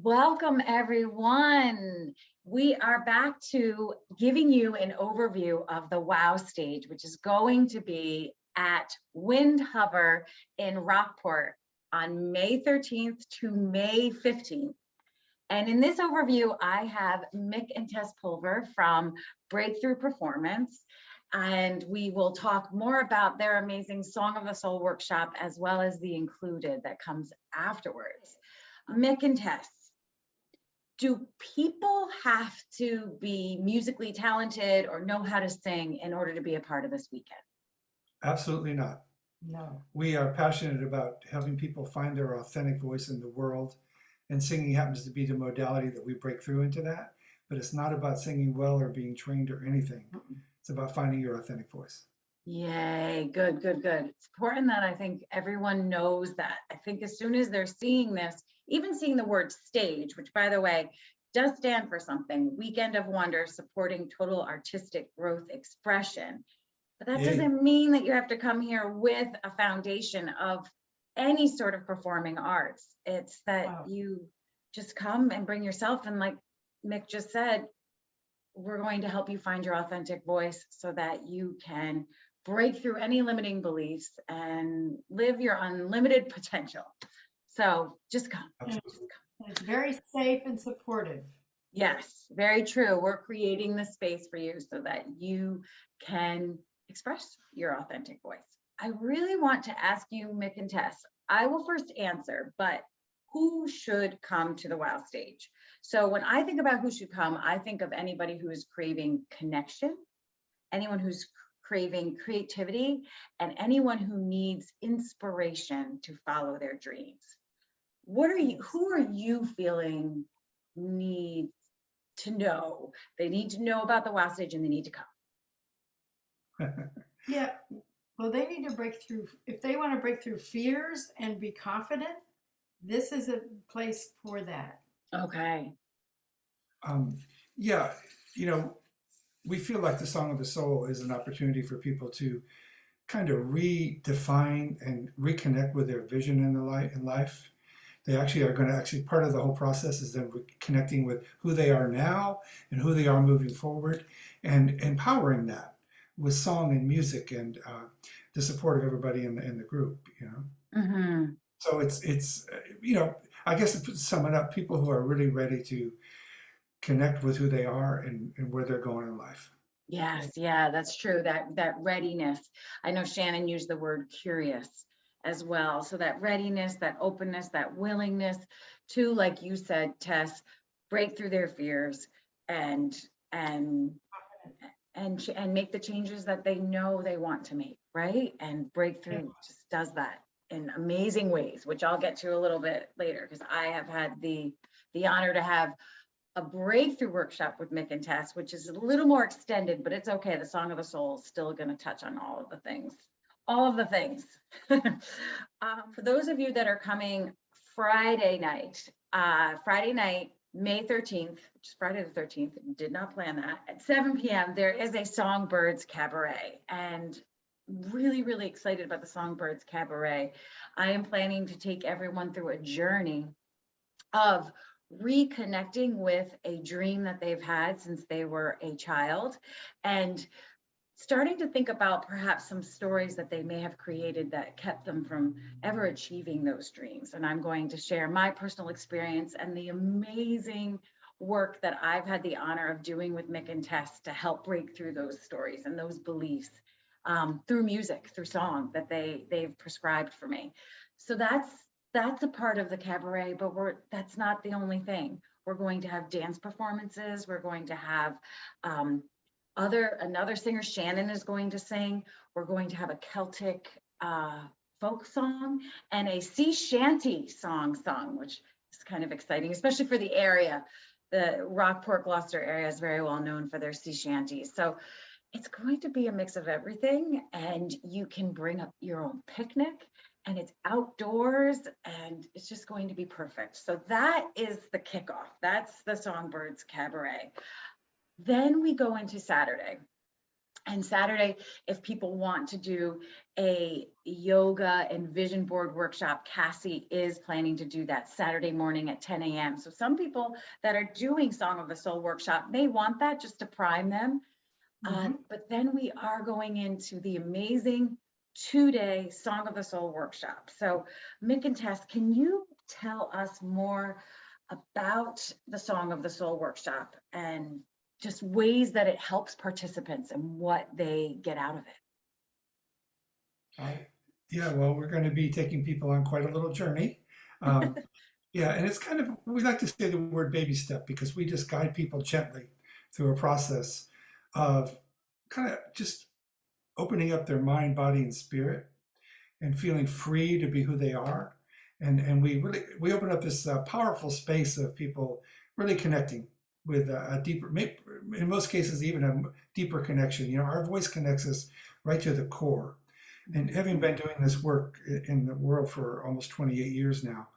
Welcome, everyone. We are back to giving you an overview of the WOW stage, which is going to be at Wind Hover in Rockport on May 13th to May 15th. And in this overview, I have Mick and Tess Pulver from Breakthrough Performance, and we will talk more about their amazing Song of the Soul workshop, as well as the included that comes afterwards. Mick and Tess, do people have to be musically talented or know how to sing in order to be a part of this weekend? Absolutely not. No. We are passionate about helping people find their authentic voice in the world, and singing happens to be the modality that we break through into that. But it's not about singing well or being trained or anything. It's about finding your authentic voice. Yay, good, good, good. It's important that I think everyone knows that. I think as soon as they're seeing this, even seeing the word stage, which by the way, does stand for something, Weekend of Wonder, supporting total artistic growth expression. But that Yay. doesn't mean that you have to come here with a foundation of any sort of performing arts. It's that you just come and bring yourself. And like Mick just said, we're going to help you find your authentic voice so that you can break through any limiting beliefs and live your unlimited potential. So just come. Just come. It's very safe and supportive. Yes, very true. We're creating the space for you so that you can express your authentic voice. I really want to ask you, Mick and Tess, I will first answer, but who should come to the WOW stage? So when I think about who should come, I think of anybody who is craving connection, anyone who's craving creativity, and anyone who needs inspiration to follow their dreams. Who are you feeling needs to know? They need to know about the WOW stage and they need to come. Yeah. Well, they need to break through. If they want to break through fears and be confident, this is a place for that. Okay. Yeah, we feel like the Song of the Soul is an opportunity for people to kind of redefine and reconnect with their vision in life. They actually are going to part of the whole process is them connecting with who they are now and who they are moving forward, and empowering that with song and music and the support of everybody in the group. Mm-hmm. So it's I guess to sum it up, people who are really ready to connect with who they are and where they're going in life. Yes, yeah, that's true. That readiness. I know Shannon used the word curious as well. So that readiness, that openness, that willingness to, like you said, Tess, break through their fears and and and make the changes that they know they want to make, right? And Breakthrough just does that in amazing ways, which I'll get to a little bit later, because I have had the honor to have a breakthrough workshop with Mick and Tess, which is a little more extended, but it's okay. The Song of the Soul is still going to touch on all of the things. All of the things. For those of you that are coming Friday night, May 13th, which is Friday the 13th, did not plan that, at 7 p.m., there is a Songbirds Cabaret. And really, really excited about the Songbirds Cabaret. I am planning to take everyone through a journey of reconnecting with a dream that they've had since they were a child, and starting to think about perhaps some stories that they may have created that kept them from ever achieving those dreams. And I'm going to share my personal experience and the amazing work that I've had the honor of doing with Mick and Tess to help break through those stories and those beliefs through music, through song that they've prescribed for me. So that's a part of the cabaret, but that's not the only thing. We're going to have dance performances. We're going to have another singer, Shannon, is going to sing. We're going to have a Celtic folk song and a sea shanty song, which is kind of exciting, especially for the area. The Rockport, Gloucester area is very well known for their sea shanties. So it's going to be a mix of everything, and you can bring up your own picnic, and it's outdoors, and it's just going to be perfect. So that is the kickoff. That's the Songbirds Cabaret. Then we go into Saturday. And Saturday, if people want to do a yoga and vision board workshop, Cassie is planning to do that Saturday morning at 10 a.m. So some people that are doing Song of the Soul workshop may want that just to prime them. But then we are going into the amazing 2-day Song of the Soul workshop. So Mick and Tess, can you tell us more about the Song of the Soul workshop and just ways that it helps participants and what they get out of it? Yeah, well, we're going to be taking people on quite a little journey. Um, yeah, and it's kind of, we like to say the word baby step because we just guide people gently through a process of kind of just opening up their mind, body, and spirit and feeling free to be who they are. And we open up this powerful space of people really connecting with a deeper, in most cases, even a deeper connection. You know, our voice connects us right to the core. And having been doing this work in the world for almost 28 years now,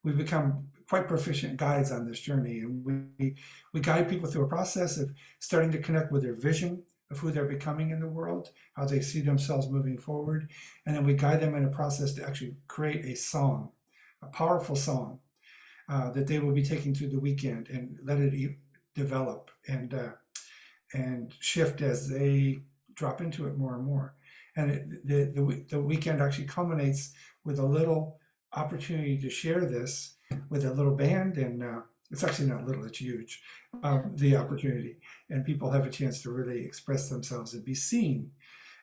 we've become quite proficient guides on this journey. And we guide people through a process of starting to connect with their vision of who they're becoming in the world, how they see themselves moving forward. And then we guide them in a process to actually create a song, a powerful song that they will be taking through the weekend and let it develop and shift as they drop into it more and more. And the weekend actually culminates with a little opportunity to share this with a little band. And it's actually not little, it's huge, the opportunity. And people have a chance to really express themselves and be seen.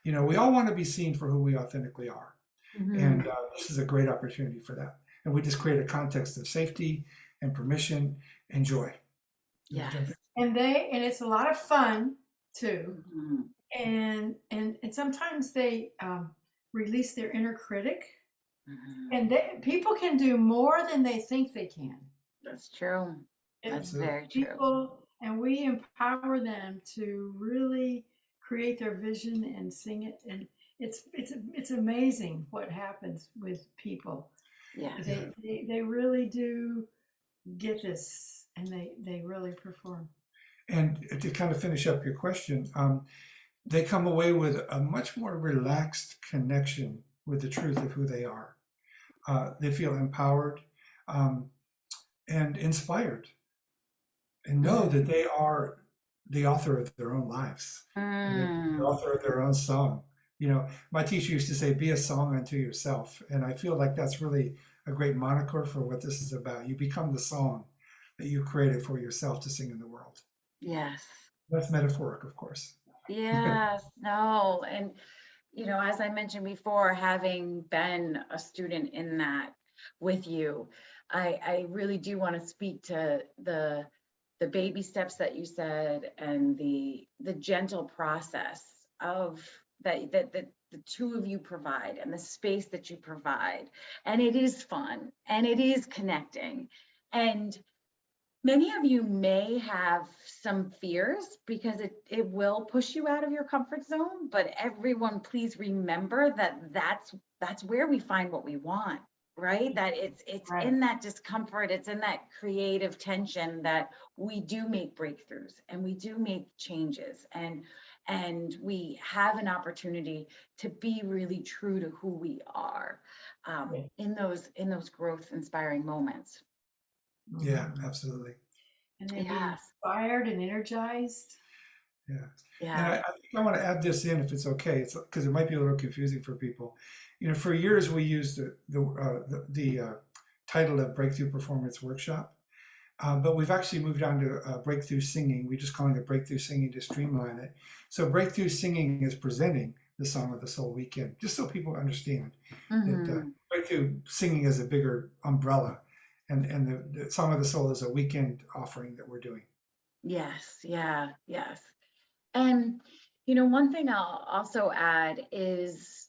You know, we all want to be seen for who we authentically are. And this is a great opportunity for that. And we just create a context of safety and permission and joy. Yes. And it's a lot of fun too. Mhm. And sometimes they release their inner critic, Mhm. and people can do more than they think they can. That's true. That's Absolutely. very true. People, and we empower them to really create their vision and sing it, and it's amazing what happens with people. Yes. They really do get this, and they really perform. And to kind of finish up your question, they come away with a much more relaxed connection with the truth of who they are. They feel empowered and inspired and know that they are the author of their own lives and they're the author of their own song. You know, my teacher used to say, be a song unto yourself. And I feel like that's really a great moniker for what this is about. You become the song that you created for yourself to sing in the world. Yes. That's metaphoric, of course. Yes. No. And, you know, as I mentioned before, having been a student in that with you, I really do want to speak to the baby steps that you said and the gentle process of that the two of you provide and the space that you provide. And it is fun and it is connecting. And many of you may have some fears because it will push you out of your comfort zone, but everyone please remember that that's where we find what we want, right? That it's Right. in that discomfort, it's in that creative tension that we do make breakthroughs and we do make changes and we have an opportunity to be really true to who we are Yeah. in those growth inspiring moments. Yeah, absolutely. And then be Yes. inspired and energized. Yeah. Yeah. And I think I want to add this in if it's okay. It's because it might be a little confusing for people. You know, for years we used the title of Breakthrough Performance Workshop, but we've actually moved on to Breakthrough Singing. We're just calling it Breakthrough Singing to streamline it. So Breakthrough Singing is presenting the Song of the Soul weekend, just so people understand that Breakthrough Singing is a bigger umbrella, and the Song of the Soul is a weekend offering that we're doing. Yes. Yeah. Yes. And, you know, one thing I'll also add is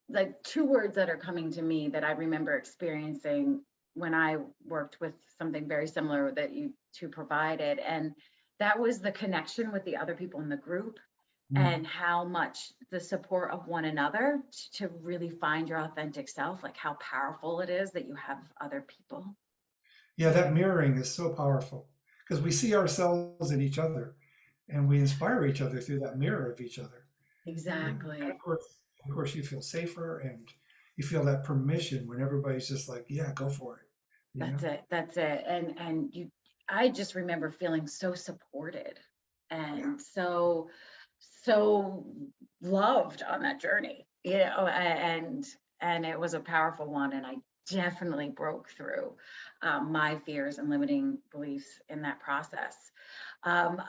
like two words that are coming to me that I remember experiencing when I worked with something very similar that you two provided. And that was the connection with the other people in the group and how much the support of one another to really find your authentic self, like how powerful it is that you have other people. Yeah, that mirroring is so powerful because we see ourselves in each other. and we inspire each other through that mirror of each other. Exactly. And of course, you feel safer and you feel that permission when everybody's just like, yeah, go for it. You know? That's it. That's it. And you, I just remember feeling so supported Yeah. and so loved on that journey, and it was a powerful one. And I definitely broke through my fears and limiting beliefs in that process.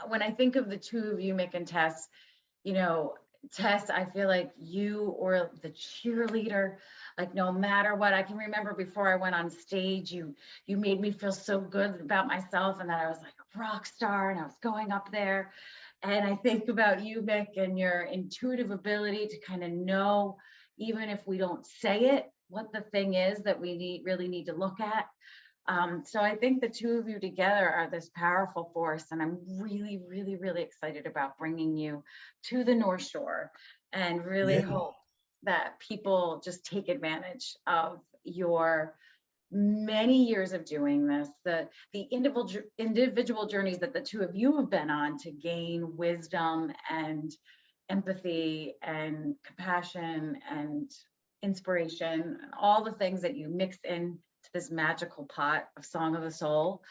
When I think of the two of you, Mick and Tess, you know, Tess, I feel like you or the cheerleader, like no matter what, I can remember before I went on stage, you made me feel so good about myself and that I was like a rock star and I was going up there. And I think about you, Mick, and your intuitive ability to kind of know, even if we don't say it, what the thing is that we really need to look at. So I think the two of you together are this powerful force, and I'm really, really, really excited about bringing you to the North Shore, and really Yeah. hope that people just take advantage of your many years of doing this, the individual journeys that the two of you have been on to gain wisdom and empathy and compassion and inspiration, and all the things that you mix in to this magical pot of Song of the Soul.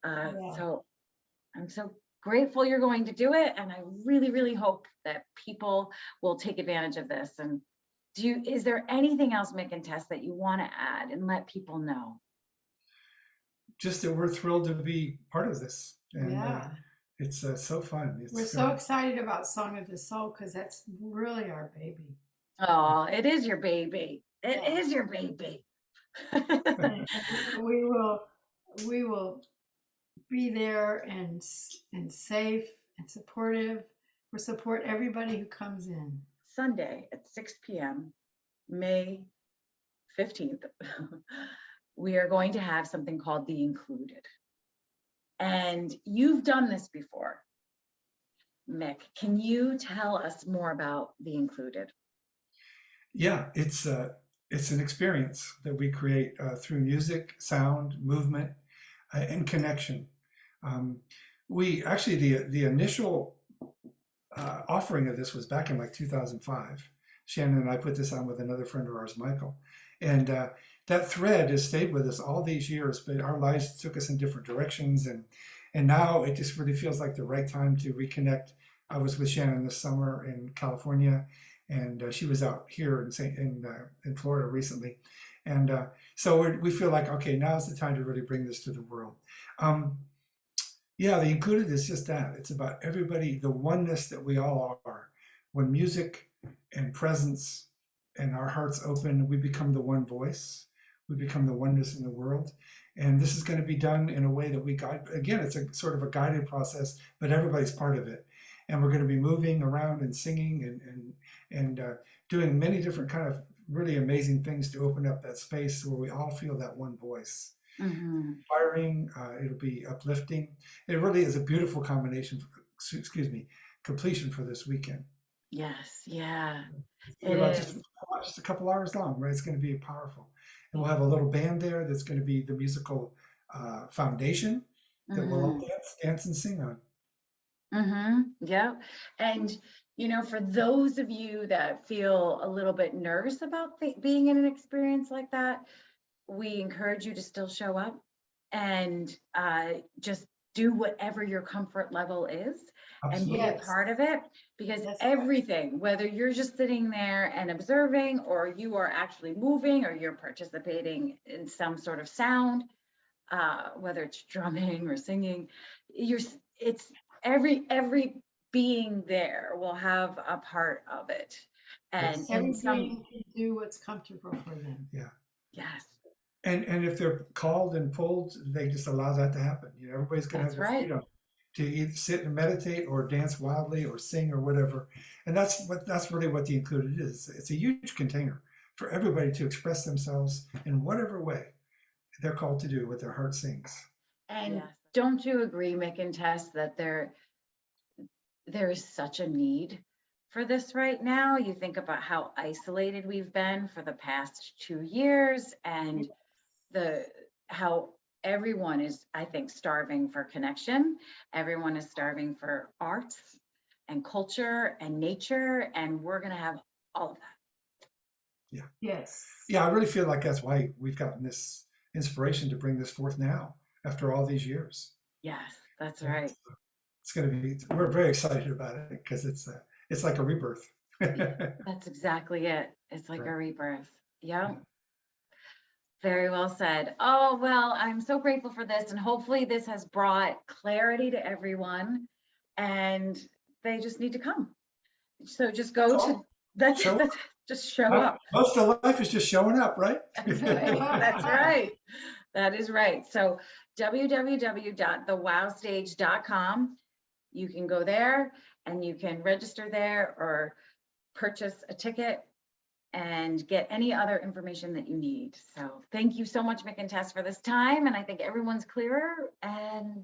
Yeah. So I'm so grateful you're going to do it, and I really, really hope that people will take advantage of this. And is there anything else, Mick and Tess, that you want to add and let people know? Just that we're thrilled to be part of this. And Yeah. it's so fun. We're It's so excited about Song of the Soul because that's really our baby. Oh, it is your baby. It Yeah. is your baby. And we will be there and safe and supportive. We'll support everybody who comes in. Sunday at 6 p.m., May 15th, we are going to have something called The Included. And you've done this before, Mick. Can you tell us more about The Included? Yeah, it's an experience that we create through music, sound, movement, and connection. Um, we actually the initial offering of this was back in like 2005. Shannon and I put this on with another friend of ours, Michael, and that thread has stayed with us all these years. But our lives took us in different directions, and now it just really feels like the right time to reconnect. I was with Shannon this summer in California, and she was out here in Florida recently, and so we feel like okay, now's the time to really bring this to the world. Um, yeah, the included is just that. It's about everybody, the oneness that we all are. When music and presence and our hearts open, we become the one voice. We become the oneness in the world. And this is going to be done in a way that we guide. Again, it's a sort of a guided process, but everybody's part of it. And we're going to be moving around and singing and doing many different kind of really amazing things to open up that space where we all feel that one voice. Mm-hmm. Inspiring, it'll be uplifting. It really is a beautiful combination, excuse me, completion for this weekend. Yes, yeah, It's it is. about just a couple hours long, right? It's going to be powerful. And we'll have a little band there that's going to be the musical foundation that we'll all Mm-hmm. dance and sing on. Mm-hmm. Yeah. And, for those of you that feel a little bit nervous about being in an experience like that, we encourage you to still show up and just do whatever your comfort level is and be a Absolutely. Yes, part of it, because that's right. everything, whether you're just sitting there and observing or you are actually moving or you're participating in some sort of sound, whether it's drumming or singing, it's every being there will have a part of it. And Yes. in Every some, being can do what's comfortable for them. Yeah. yes, And if they're called and pulled, they just allow that to happen. Everybody's going to have that's the right. freedom to either sit and meditate or dance wildly or sing or whatever. And that's really what the included is. It's a huge container for everybody to express themselves in whatever way they're called to do what their heart sings. And Yes. don't you agree, Mick and Tess, that there is such a need for this right now? You think about how isolated we've been for the past 2 years and the how everyone is, I think, starving for connection. Everyone is starving for arts and culture and nature, and we're going to have all of that. Yes. Yeah, I really feel like that's why we've gotten this inspiration to bring this forth now after all these years. Yes, that's Yeah, right. it's going to be, we're very excited about it because it's like a rebirth. That's exactly it. It's like Right. a rebirth. Yeah. Very well said. Oh, well, I'm so grateful for this, and hopefully this has brought clarity to everyone, and they just need to come. So just go to Oh, show that's just show up. Most of life is just showing up, right? That's right. That's right. That is right. So www.thewowstage.com. You can go there and you can register there or purchase a ticket and get any other information that you need. So thank you so much, Mick and Tess, for this time. And I think everyone's clearer. And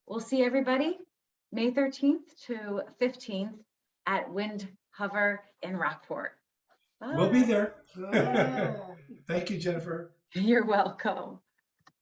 we'll see everybody May 13th to 15th at Wind Hover in Rockport. We'll be Bye. there. Good. Thank you, Jennifer. You're welcome.